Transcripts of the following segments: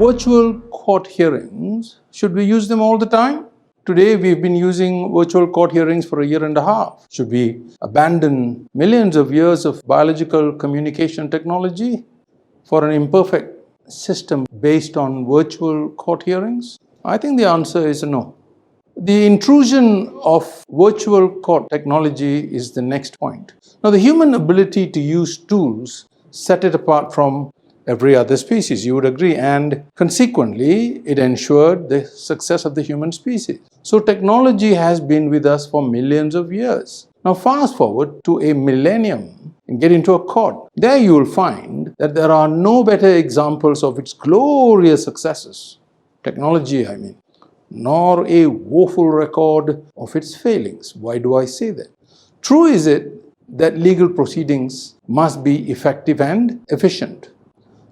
Virtual court hearings, should we use them all the time? Today, we've been using virtual court hearings for a year and a half. Should we abandon millions of years of biological communication technology for an imperfect system based on virtual court hearings? I think the answer is no. The intrusion of virtual court technology is the next point. Now, the human ability to use tools set it apart from every other species, you would agree, and consequently, it ensured the success of the human species. So, technology has been with us for millions of years. Now, fast forward to a millennium and get into a court. There you will find that there are no better examples of its glorious successes, technology I mean, nor a woeful record of its failings. Why do I say that? True is it that legal proceedings must be effective and efficient.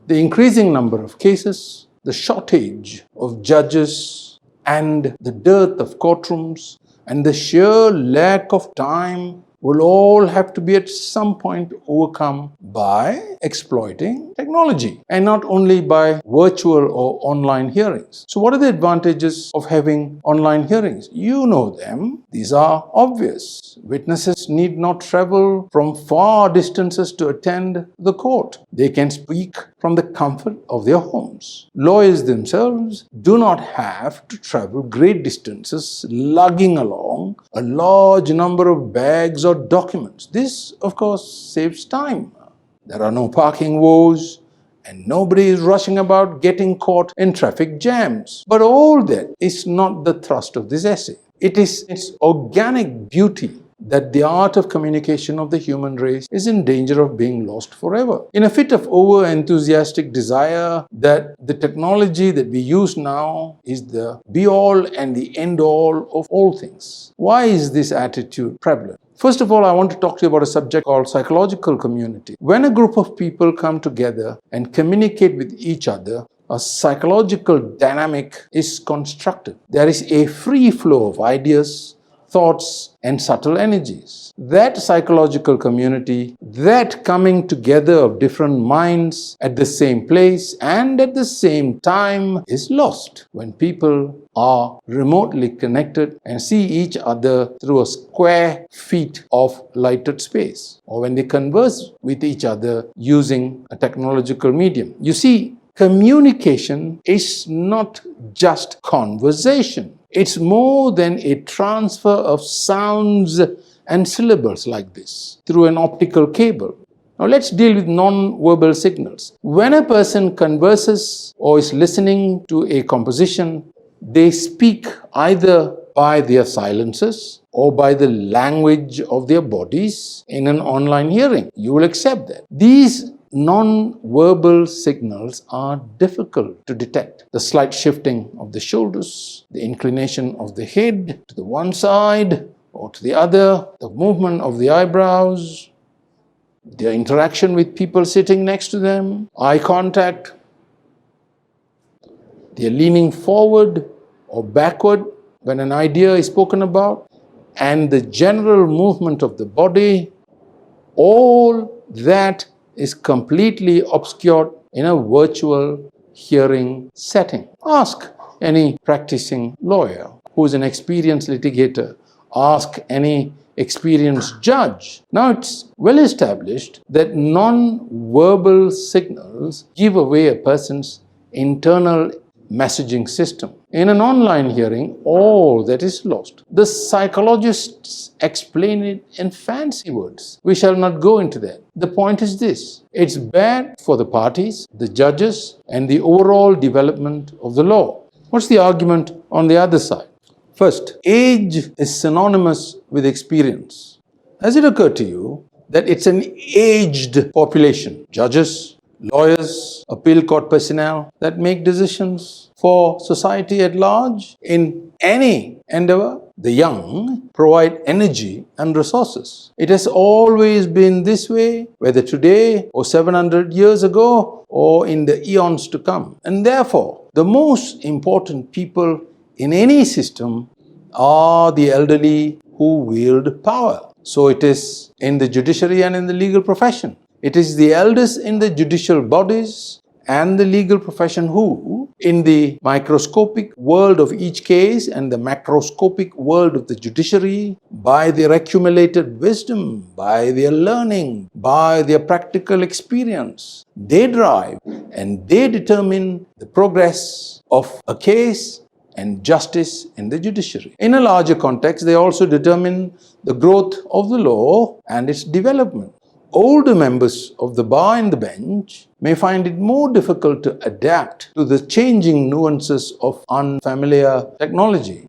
The increasing number of cases, the shortage of judges, and the dearth of courtrooms, and the sheer lack of time will all have to be at some point overcome by exploiting technology, and not only by virtual or online hearings. So what are the advantages of having online hearings? You know them. These are obvious. Witnesses need not travel from far distances to attend the court. They can speak from the comfort of their homes. Lawyers themselves do not have to travel great distances lugging along a large number of bags or documents. This, of course, saves time. There are no parking woes, and nobody is rushing about getting caught in traffic jams. But all that is not the thrust of this essay. It is its organic beauty that the art of communication of the human race is in danger of being lost forever. In a fit of over-enthusiastic desire that the technology that we use now is the be-all and the end-all of all things. Why is this attitude prevalent? First of all, I want to talk to you about a subject called psychological community. When a group of people come together and communicate with each other, a psychological dynamic is constructed. There is a free flow of ideas, thoughts, and subtle energies. That psychological community, that coming together of different minds at the same place and at the same time is lost when people are remotely connected and see each other through a square feet of lighted space, or when they converse with each other using a technological medium. You see, communication is not just conversation. It's more than a transfer of sounds and syllables like this through an optical cable. Now let's deal with non-verbal signals. When a person converses or is listening to a composition, they speak either by their silences or by the language of their bodies in an online hearing. You will accept that. These non-verbal signals are difficult to detect. The slight shifting of the shoulders, the inclination of the head to the one side or to the other, the movement of the eyebrows, their interaction with people sitting next to them, eye contact, their leaning forward or backward when an idea is spoken about, and the general movement of the body, all that is completely obscured in a virtual hearing setting. Ask any practicing lawyer who is an experienced litigator. Ask any experienced judge. Now it's well established that non-verbal signals give away a person's internal messaging system. In an online hearing, all that is lost. The psychologists explain it in fancy words. We shall not go into that. The point is this: it's bad for the parties, the judges, and the overall development of the law. What's the argument on the other side? First, age is synonymous with experience. Has it occurred to you that it's an aged population? Judges, lawyers, appeal court personnel that make decisions for society at large. In any endeavor, the young provide energy and resources. It has always been this way, whether today or 700 years ago or in the eons to come. And therefore, the most important people in any system are the elderly who wield power. So it is in the judiciary and in the legal profession. It is the elders in the judicial bodies and the legal profession who, in the microscopic world of each case and the macroscopic world of the judiciary, by their accumulated wisdom, by their learning, by their practical experience, they drive and they determine the progress of a case and justice in the judiciary. In a larger context, they also determine the growth of the law and its development. Older members of the bar and the bench may find it more difficult to adapt to the changing nuances of unfamiliar technology.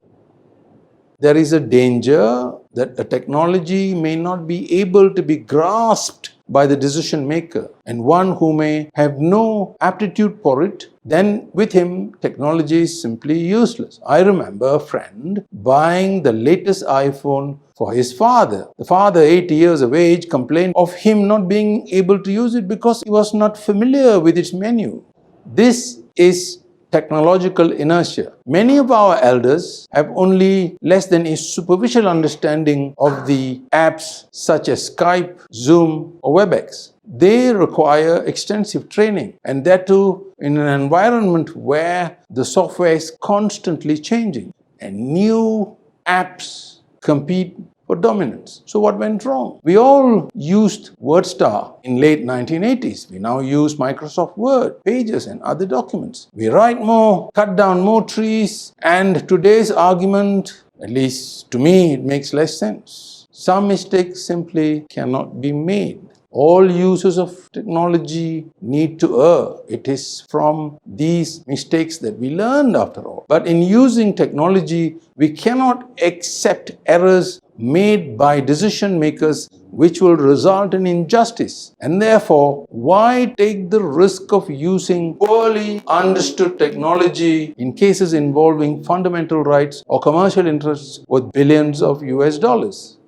There is a danger that a technology may not be able to be grasped by the decision maker, and one who may have no aptitude for it, then with him technology is simply useless. I remember a friend buying the latest iPhone for his father. The father, 80 years of age, complained of him not being able to use it because he was not familiar with its menu. This is technological inertia. Many of our elders have only less than a superficial understanding of the apps such as Skype, Zoom, or WebEx. They require extensive training, and that too in an environment where the software is constantly changing and new apps compete for dominance. So what went wrong? We all used WordStar in late 1980s. We now use Microsoft Word, Pages, and other documents. We write more, cut down more trees, and today's argument, at least to me, it makes less sense. Some mistakes simply cannot be made. All users of technology need to err. It is from these mistakes that we learned after all. But in using technology, we cannot accept errors made by decision makers which will result in injustice. And therefore, why take the risk of using poorly understood technology in cases involving fundamental rights or commercial interests worth billions of US dollars?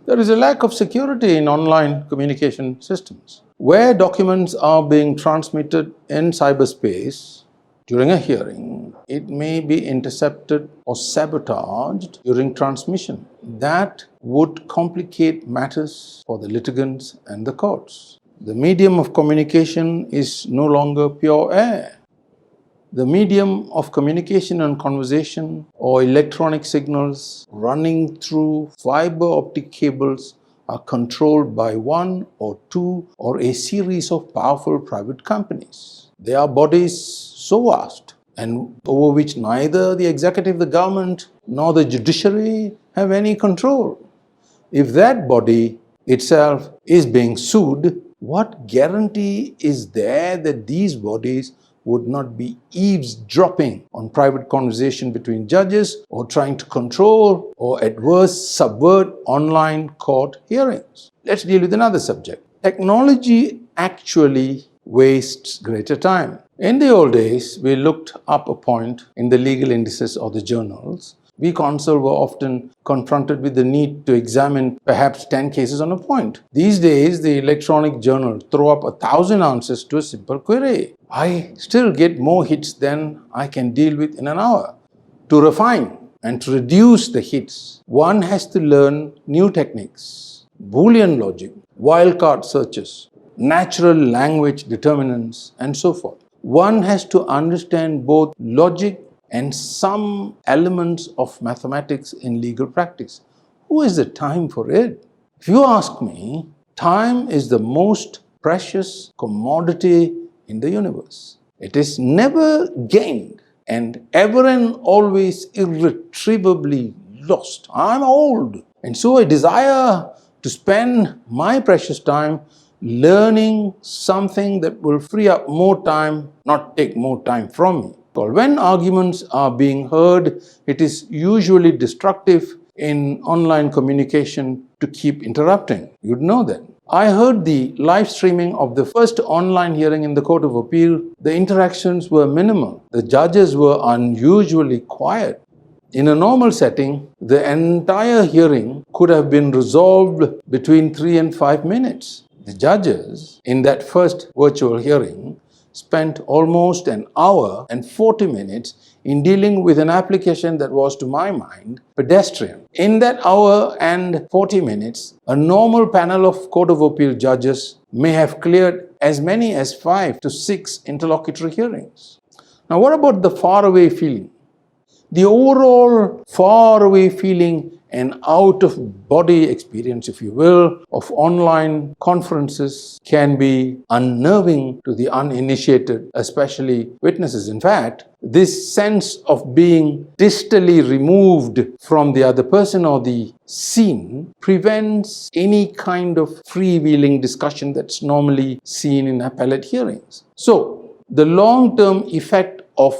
There is a lack of security in online communication systems. Where documents are being transmitted in cyberspace during a hearing, it may be intercepted or sabotaged during transmission. That would complicate matters for the litigants and the courts. The medium of communication is no longer pure air. The medium of communication and conversation or electronic signals running through fiber optic cables are controlled by one or two or a series of powerful private companies. They are bodies so vast and over which neither the executive, the government, nor the judiciary have any control. If that body itself is being sued, what guarantee is there that these bodies would not be eavesdropping on private conversation between judges or trying to control or at worst subvert online court hearings? Let's deal with another subject. Technology actually wastes greater time. In the old days, we looked up a point in the legal indices or the journals. We counsel were often confronted with the need to examine perhaps 10 cases on a point. These days, the electronic journals throw up 1,000 answers to a simple query. I still get more hits than I can deal with in an hour. To refine and to reduce the hits, one has to learn new techniques, Boolean logic, wildcard searches, natural language determinants, and so forth. One has to understand both logic and some elements of mathematics in legal practice. Who has the time for it? If you ask me, time is the most precious commodity in the universe. It is never gained and ever and always irretrievably lost. I'm old, and so I desire to spend my precious time learning something that will free up more time, not take more time from me. When arguments are being heard, it is usually destructive in online communication to keep interrupting. You'd know that. I heard the live streaming of the first online hearing in the Court of Appeal. The interactions were minimal. The judges were unusually quiet. In a normal setting, the entire hearing could have been resolved between 3 and 5 minutes. The judges in that first virtual hearing spent almost an hour and 40 minutes in dealing with an application that was, to my mind, pedestrian. In that hour and 40 minutes, a normal panel of Court of Appeal judges may have cleared as many as 5 to 6 interlocutory hearings. Now, what about the faraway feeling? The overall faraway feeling and out-of-body experience, if you will, of online conferences can be unnerving to the uninitiated, especially witnesses. In fact, this sense of being distally removed from the other person or the scene prevents any kind of freewheeling discussion that's normally seen in appellate hearings. So, the long-term effect of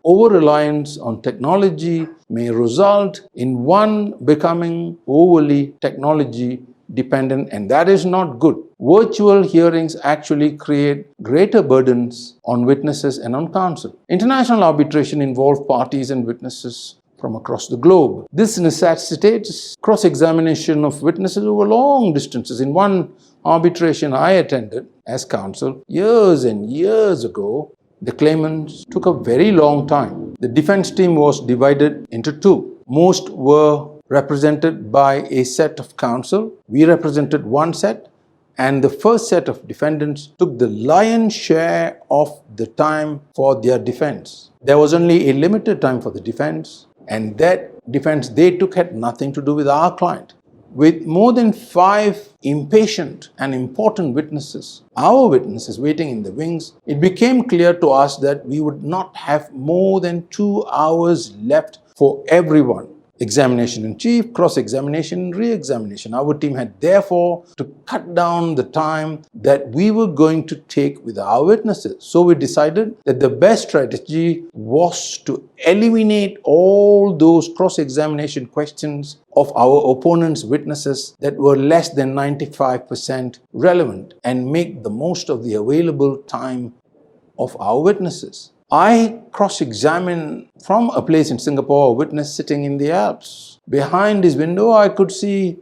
over-reliance on technology may result in one becoming overly technology dependent, and that is not good. Virtual hearings actually create greater burdens on witnesses and on counsel. International arbitration involves parties and witnesses from across the globe. This necessitates cross-examination of witnesses over long distances. In one arbitration I attended as counsel years and years ago, the claimants took a very long time. The defense team was divided into two. Most were represented by a set of counsel. We represented one set, and the first set of defendants took the lion's share of the time for their defense. There was only a limited time for the defense, and that defense they took had nothing to do with our client. With more than 5 impatient and important witnesses, our witnesses waiting in the wings, it became clear to us that we would not have more than 2 hours left for everyone. Examination in chief, cross-examination, and re-examination. Our team had therefore to cut down the time that we were going to take with our witnesses. So we decided that the best strategy was to eliminate all those cross-examination questions of our opponent's witnesses that were less than 95% relevant and make the most of the available time of our witnesses. I cross-examined from a place in Singapore a witness sitting in the Alps. Behind his window, I could see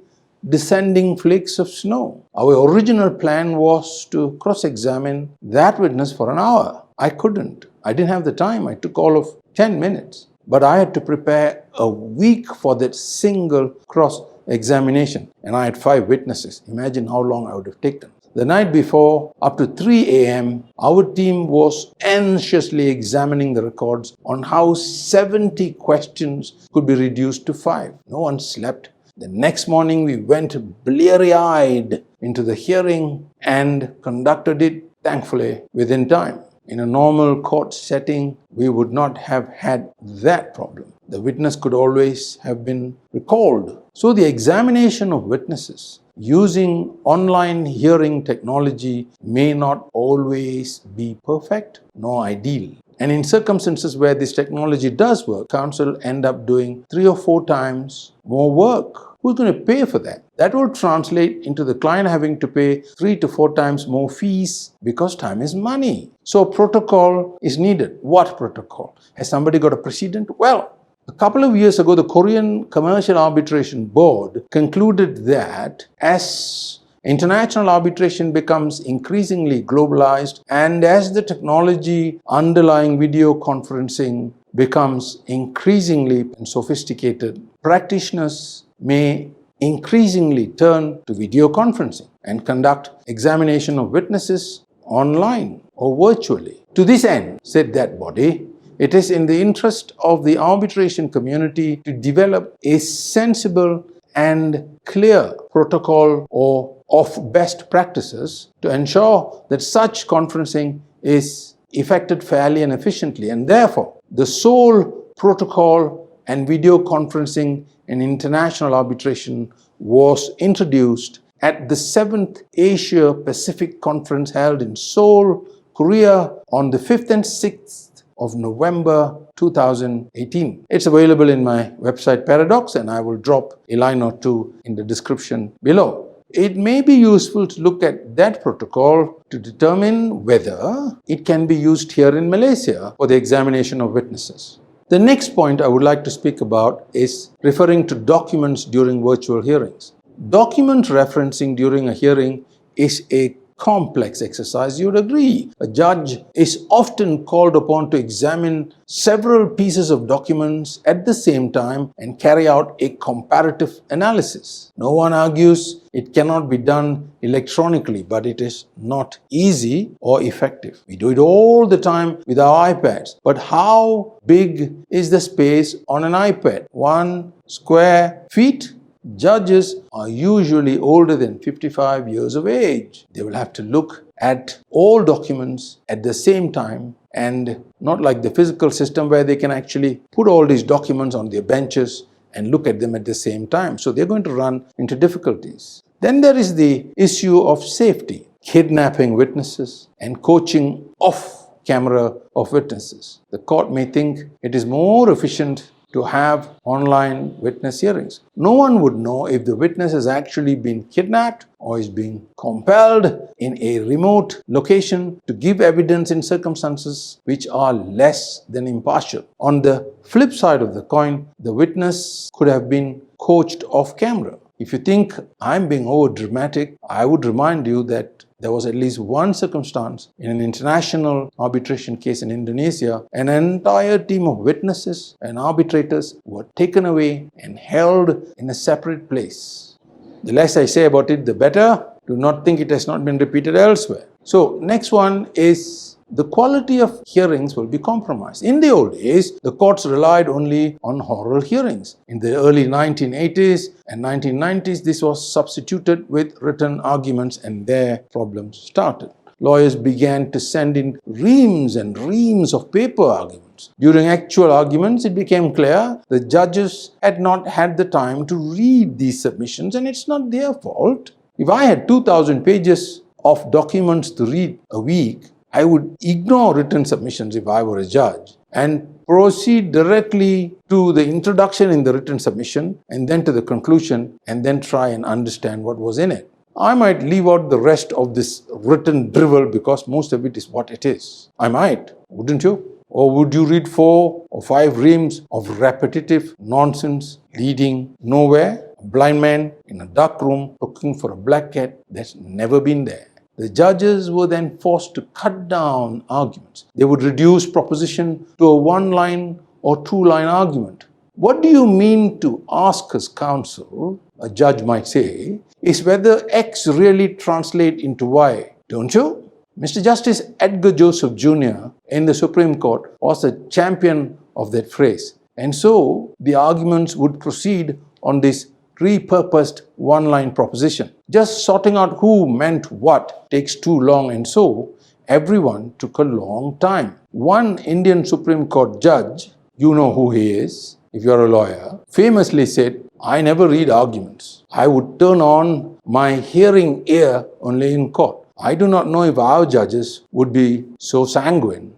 descending flakes of snow. Our original plan was to cross-examine that witness for an hour. I couldn't. I didn't have the time. I took all of 10 minutes. But I had to prepare a week for that single cross-examination. And I had 5 witnesses. Imagine how long I would have taken. The night before, up to 3 a.m., our team was anxiously examining the records on how 70 questions could be reduced to 5. No one slept. The next morning, we went bleary-eyed into the hearing and conducted it, thankfully, within time. In a normal court setting, we would not have had that problem. The witness could always have been recalled. So the examination of witnesses using online hearing technology may not always be perfect nor ideal. And in circumstances where this technology does work, counsel end up doing 3 or 4 times more work. Who's going to pay for that? That will translate into the client having to pay 3 to 4 times more fees because time is money. So protocol is needed. What protocol? Has somebody got a precedent? Well, a couple of years ago, the Korean Commercial Arbitration Board concluded that as international arbitration becomes increasingly globalized and as the technology underlying video conferencing becomes increasingly sophisticated, practitioners may increasingly turn to video conferencing and conduct examination of witnesses online or virtually. To this end, said that body, it is in the interest of the arbitration community to develop a sensible and clear protocol or of best practices to ensure that such conferencing is effected fairly and efficiently. And therefore, the sole protocol and video conferencing in international arbitration was introduced at the 7th Asia Pacific Conference held in Seoul, Korea on the 5th and 6th of November 2018. It's available in my website Paradox, and I will drop a line or 2 in the description below. It may be useful to look at that protocol to determine whether it can be used here in Malaysia for the examination of witnesses. The next point I would like to speak about is referring to documents during virtual hearings. Document referencing during a hearing is a complex exercise, you would agree. A judge is often called upon to examine several pieces of documents at the same time and carry out a comparative analysis. No one argues it cannot be done electronically, but it is not easy or effective. We do it all the time with our iPads. But how big is the space on an iPad? 1 square feet? Judges are usually older than 55 years of age. They will have to look at all documents at the same time, and not like the physical system where they can actually put all these documents on their benches and look at them at the same time. So they're going to run into difficulties. Then there is the issue of safety, kidnapping witnesses and coaching off camera of witnesses. The court may think it is more efficient to have online witness hearings. No one would know if the witness has actually been kidnapped or is being compelled in a remote location to give evidence in circumstances which are less than impartial. On the flip side of the coin, the witness could have been coached off camera. If you think I'm being over dramatic, I would remind you that there was at least one circumstance in an international arbitration case in Indonesia. An entire team of witnesses and arbitrators were taken away and held in a separate place. The less I say about it, the better. Do not think it has not been repeated elsewhere. So, next one is the quality of hearings will be compromised. In the old days, the courts relied only on oral hearings. In the early 1980s and 1990s, this was substituted with written arguments, and their problems started. Lawyers began to send in reams and reams of paper arguments. During actual arguments, it became clear the judges had not had the time to read these submissions, and it's not their fault. If I had 2,000 pages of documents to read a week, I would ignore written submissions if I were a judge and proceed directly to the introduction in the written submission and then to the conclusion and then try and understand what was in it. I might leave out the rest of this written drivel because most of it is what it is. I might, wouldn't you? Or would you read 4 or 5 reams of repetitive nonsense leading nowhere? A blind man in a dark room looking for a black cat that's never been there. The judges were then forced to cut down arguments. They would reduce proposition to a 1-line or 2-line argument. What do you mean to ask as counsel, a judge might say, is whether X really translates into Y, don't you? Mr. Justice Edgar Joseph Jr. in the Supreme Court was a champion of that phrase. And so the arguments would proceed on this repurposed 1-line proposition. Just sorting out who meant what takes too long, and so everyone took a long time. One Indian Supreme Court judge, you know who he is if you're a lawyer, famously said, "I never read arguments. I would turn on my hearing ear only in court." I do not know if our judges would be so sanguine.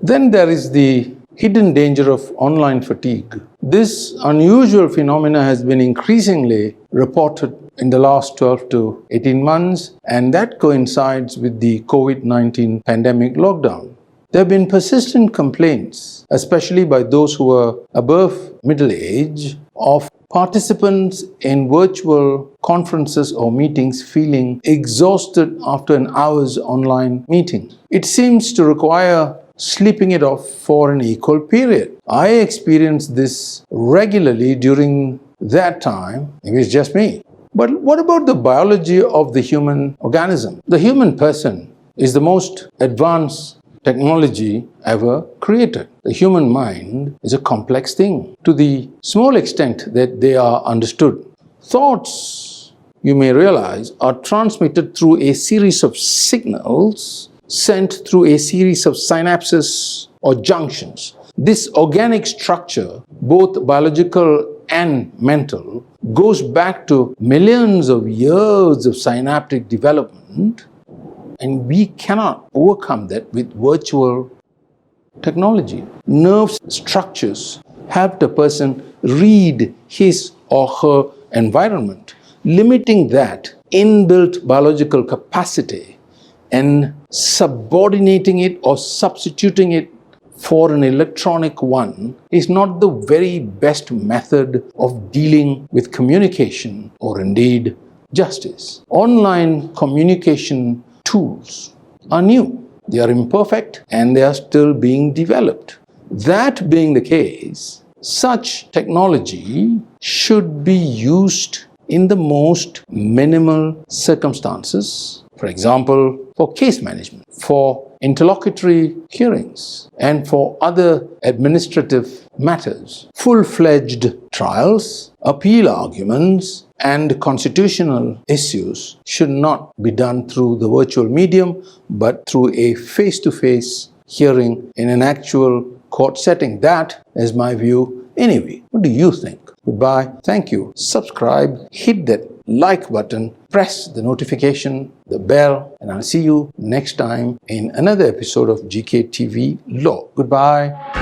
Then there is the hidden danger of online fatigue. This unusual phenomena has been increasingly reported in the last 12 to 18 months, and that coincides with the COVID-19 pandemic lockdown. There have been persistent complaints, especially by those who are above middle age, of participants in virtual conferences or meetings feeling exhausted after an hour's online meeting. It seems to require sleeping it off for an equal period. I experienced this regularly during that time. It was just me. But what about the biology of the human organism? The human person is the most advanced technology ever created. The human mind is a complex thing to the small extent that they are understood. Thoughts, you may realize, are transmitted through a series of signals sent through a series of synapses or junctions. This organic structure, both biological and mental, goes back to millions of years of synaptic development, and we cannot overcome that with virtual technology. Nerve structures help the person read his or her environment, limiting that inbuilt biological capacity and subordinating it or substituting it for an electronic one is not the very best method of dealing with communication or indeed justice. Online communication tools are new. They are imperfect and they are still being developed. That being the case, such technology should be used in the most minimal circumstances. For example, for case management, for interlocutory hearings, and for other administrative matters. Full-fledged trials, appeal arguments, and constitutional issues should not be done through the virtual medium, but through a face-to-face hearing in an actual court setting. That is my view anyway. What do you think? Goodbye. Thank you. Subscribe, hit that like button, press the notification, the bell, and I'll see you next time in another episode of GKtv Law. Goodbye.